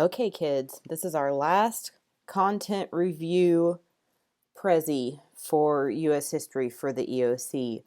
Okay, kids, this is our last content review Prezi for U.S. history for the EOC.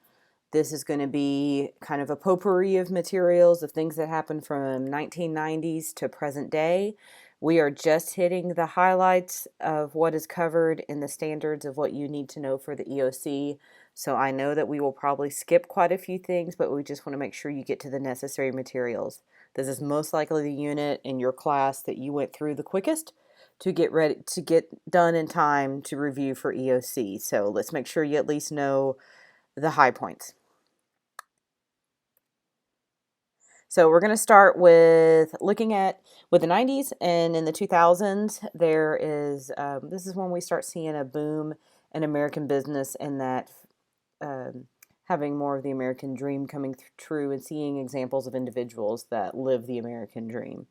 This is going to be kind of a potpourri of materials of things that happened from 1990s to present day. We are just hitting the highlights of what is covered in the standards of what you need to know for the EOC. So I know that we will probably skip quite a few things, but we just want to make sure you get to the necessary materials. This is most likely the unit in your class that you went through the quickest to get ready to get done in time to review for EOC. So let's make sure you at least know the high points. So we're going to start with looking at with the 90s and in the 2000s. There is this is when we start seeing a boom in American business and that having more of the American dream coming true and seeing examples of individuals that live the American dream.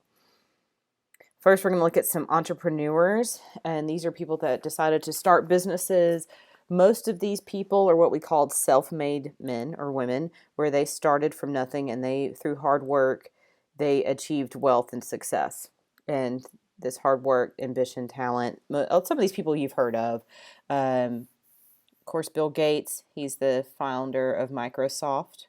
First, we're going to look at some entrepreneurs, and these are people that decided to start businesses. Most of these people are what we called self-made men or women, where they started from nothing and they, through hard work, they achieved wealth and success. And this hard work, ambition, talent, some of these people you've heard of. Of course, Bill Gates, he's the founder of Microsoft,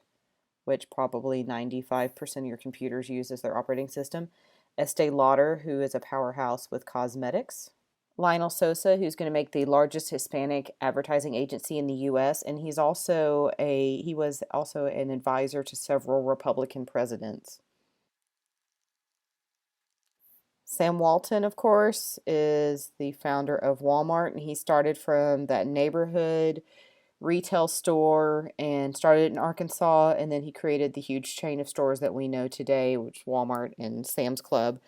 which probably 95% of your computers use as their operating system. Estee Lauder, who is a powerhouse with cosmetics. Lionel Sosa, who's going to make the largest Hispanic advertising agency in the U.S., and he was also an advisor to several Republican presidents. Sam Walton, of course, is the founder of Walmart, and he started from that neighborhood retail store and started in Arkansas, and then he created the huge chain of stores that we know today, which is Walmart and Sam's Club.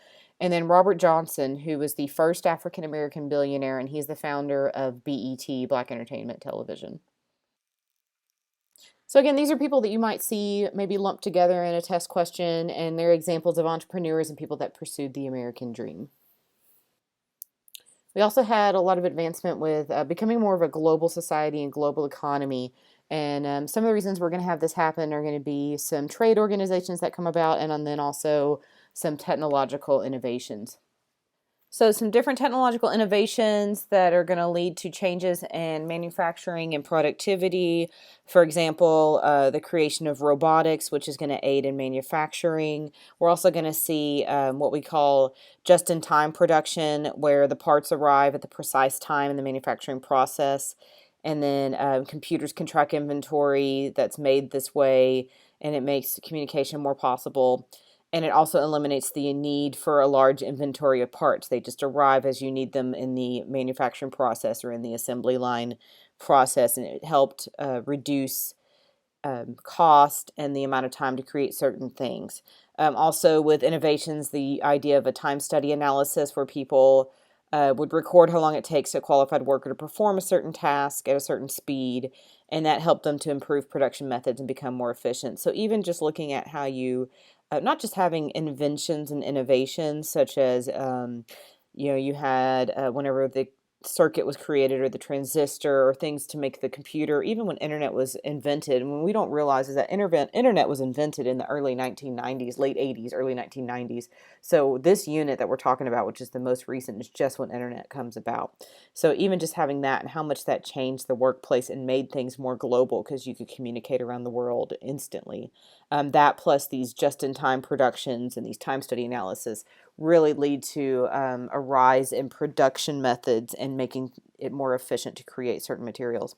And then Robert Johnson, who was the first African American billionaire, and he's the founder of BET, Black Entertainment Television. So again, these are people that you might see maybe lumped together in a test question, and they're examples of entrepreneurs and people that pursued the American dream. We also had a lot of advancement with becoming more of a global society and global economy. And some of the reasons we're going to have this happen are going to be some trade organizations that come about and then also some technological innovations. So some different technological innovations that are going to lead to changes in manufacturing and productivity. For example, the creation of robotics, which is going to aid in manufacturing. We're also going to see what we call just-in-time production, where the parts arrive at the precise time in the manufacturing process. And then computers can track inventory that's made this way, and it makes communication more possible. And it also eliminates the need for a large inventory of parts. They just arrive as you need them in the manufacturing process or in the assembly line process. And it helped reduce cost and the amount of time to create certain things. Also with innovations, the idea of a time study analysis where people would record how long it takes a qualified worker to perform a certain task at a certain speed. And that helped them to improve production methods and become more efficient. So even just looking at how you not just having inventions and innovations, such as, you had whenever the circuit was created or the transistor or things to make the computer, even when internet was invented. And when we don't realize is that internet was invented in the early 1990s, late 80s, early 1990s. So this unit that we're talking about, which is the most recent, is just when internet comes about. So even just having that and how much that changed the workplace and made things more global because you could communicate around the world instantly. That plus these just-in-time productions and these time study analysis really lead to a rise in production methods and making it more efficient to create certain materials.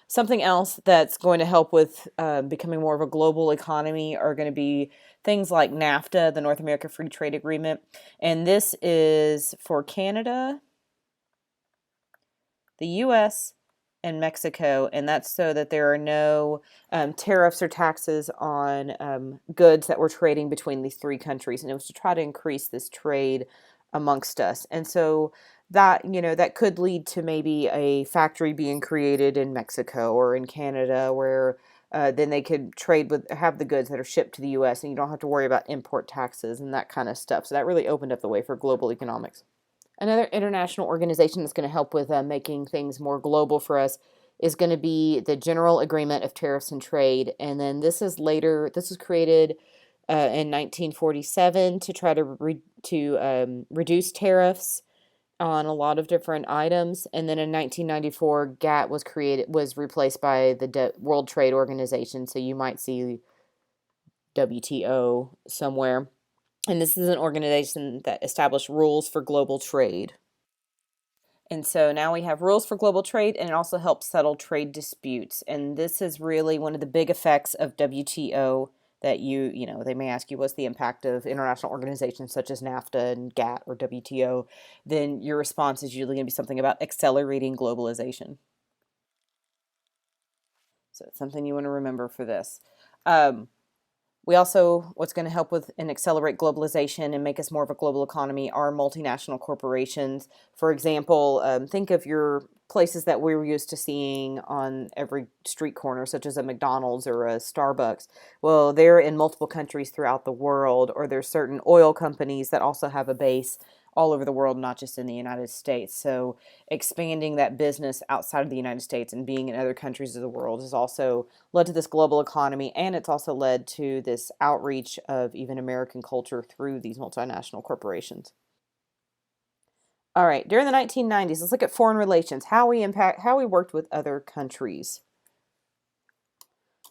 Something else that's going to help with becoming more of a global economy are going to be things like NAFTA, the North America Free Trade Agreement. And this is for Canada, the U.S., and Mexico, and that's so that there are no tariffs or taxes on goods that we're trading between these three countries, and it was to try to increase this trade amongst us. And so that that could lead to maybe a factory being created in Mexico or in Canada, where then they could have the goods that are shipped to the U.S. and you don't have to worry about import taxes and that kind of stuff. So that really opened up the way for global economics. Another international organization that's going to help with making things more global for us is going to be the General Agreement of Tariffs and Trade. And then this was created in 1947 to try to reduce tariffs on a lot of different items, and then in 1994, GATT was replaced by the World Trade Organization. So you might see WTO somewhere, and this is an organization that established rules for global trade. And so now we have rules for global trade, and it also helps settle trade disputes. And this is really one of the big effects of WTO that they may ask you, what's the impact of international organizations such as NAFTA and GATT or WTO? Then your response is usually going to be something about accelerating globalization. So it's something you want to remember for this. We also, what's going to help with and accelerate globalization and make us more of a global economy are multinational corporations. For example, think of your places that we're used to seeing on every street corner, such as a McDonald's or a Starbucks. Well, they're in multiple countries throughout the world, or there's certain oil companies that also have a base all over the world, not just in the United States. So expanding that business outside of the United States and being in other countries of the world has also led to this global economy, and it's also led to this outreach of even American culture through these multinational corporations. All right, during the 1990s, let's look at foreign relations, how we worked with other countries.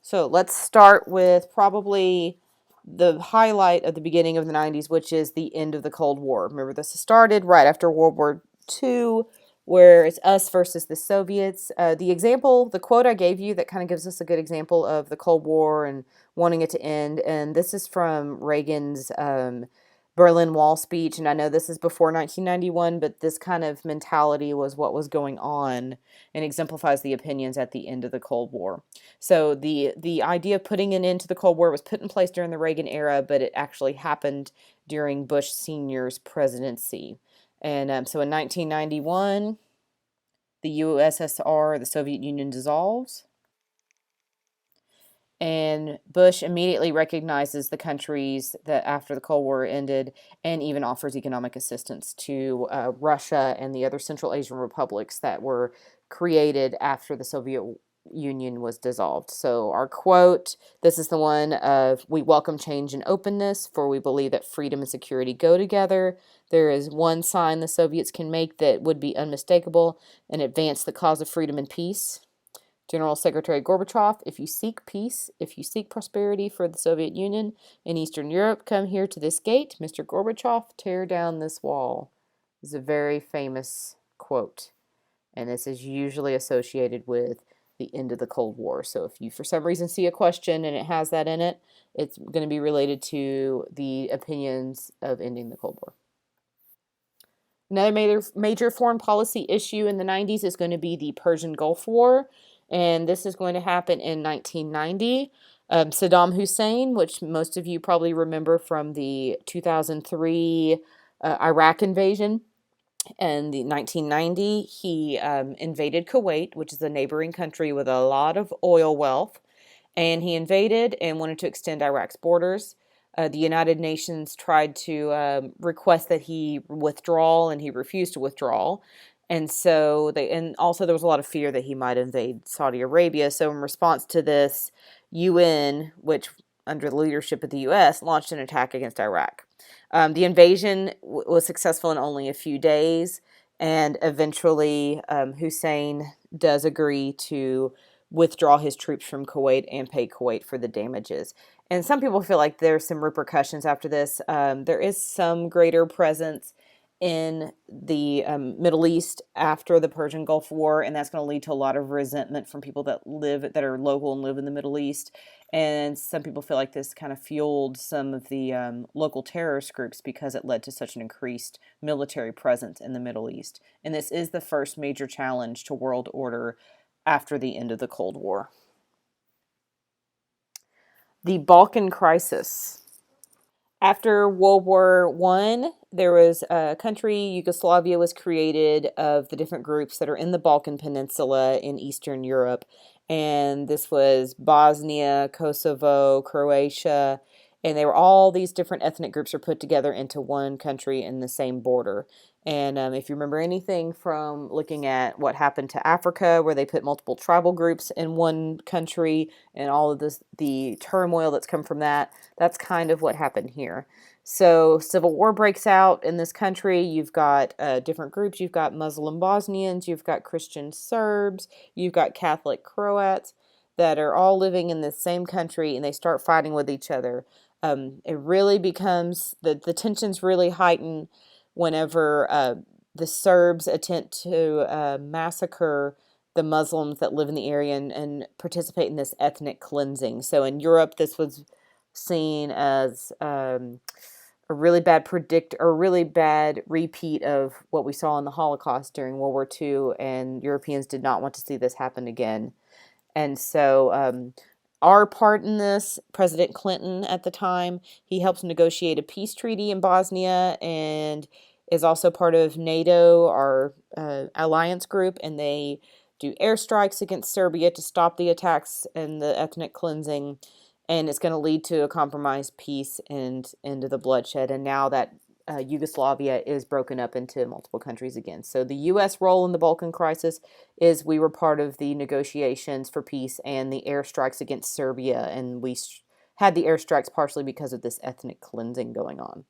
So let's start with probably the highlight of the beginning of the 90s, which is the end of the Cold War. Remember, this started right after World War II, where it's us versus the Soviets. The quote I gave you that kind of gives us a good example of the Cold War and wanting it to end. And this is from Reagan's Berlin Wall speech. And I know this is before 1991, but this kind of mentality was what was going on and exemplifies the opinions at the end of the Cold War. So the idea of putting an end to the Cold War was put in place during the Reagan era, but it actually happened during Bush Sr.'s presidency. And so in 1991, the USSR, the Soviet Union, dissolves. And Bush immediately recognizes the countries that after the Cold War ended and even offers economic assistance to Russia and the other Central Asian republics that were created after the Soviet Union was dissolved. So our quote, this is the one of, "We welcome change and openness, for we believe that freedom and security go together. There is one sign the Soviets can make that would be unmistakable and advance the cause of freedom and peace. General Secretary Gorbachev, if you seek peace, if you seek prosperity for the Soviet Union and Eastern Europe, come here to this gate. Mr. Gorbachev, tear down this wall." This is a very famous quote, and this is usually associated with the end of the Cold War. So if you, for some reason, see a question and it has that in it, it's going to be related to the opinions of ending the Cold War. Another major foreign policy issue in the 90s is going to be the Persian Gulf War, and this is going to happen in 1990. Saddam Hussein, which most of you probably remember from the 2003 Iraq invasion, and the 1990 he invaded Kuwait, which is a neighboring country with a lot of oil wealth, and he invaded and wanted to extend Iraq's borders. The United Nations tried to request that he withdraw, and he refused to withdraw. And also there was a lot of fear that he might invade Saudi Arabia. So in response to this, UN, which under the leadership of the U.S., launched an attack against Iraq. The invasion was successful in only a few days, and eventually Hussein does agree to withdraw his troops from Kuwait and pay Kuwait for the damages. And some people feel like there's some repercussions after this. There is some greater presence in the Middle East after the Persian Gulf War, and that's going to lead to a lot of resentment from people that are local and live in the Middle East. And some people feel like this kind of fueled some of the local terrorist groups because it led to such an increased military presence in the Middle East. And this is the first major challenge to world order after the end of the Cold War. The Balkan Crisis. After World War I, there was a country, Yugoslavia was created, of the different groups that are in the Balkan Peninsula in Eastern Europe. And this was Bosnia, Kosovo, Croatia, And they were all these different ethnic groups are put together into one country in the same border. And if you remember anything from looking at what happened to Africa, where they put multiple tribal groups in one country, and all of this, the turmoil that's come from that, that's kind of what happened here. So civil war breaks out in this country. You've got different groups. You've got Muslim Bosnians. You've got Christian Serbs. You've got Catholic Croats that are all living in the same country, and they start fighting with each other. It really becomes the tensions really heighten whenever the Serbs attempt to massacre the Muslims that live in the area and participate in this ethnic cleansing. So in Europe, this was seen as a really bad a really bad repeat of what we saw in the Holocaust during World War II, and Europeans did not want to see this happen again. And so our part in this, President Clinton at the time, he helps negotiate a peace treaty in Bosnia and is also part of NATO, our alliance group, and they do airstrikes against Serbia to stop the attacks and the ethnic cleansing, and it's going to lead to a compromised peace and into the bloodshed. And now that Yugoslavia is broken up into multiple countries again. So the U.S. role in the Balkan Crisis is we were part of the negotiations for peace and the airstrikes against Serbia, and we had the airstrikes partially because of this ethnic cleansing going on.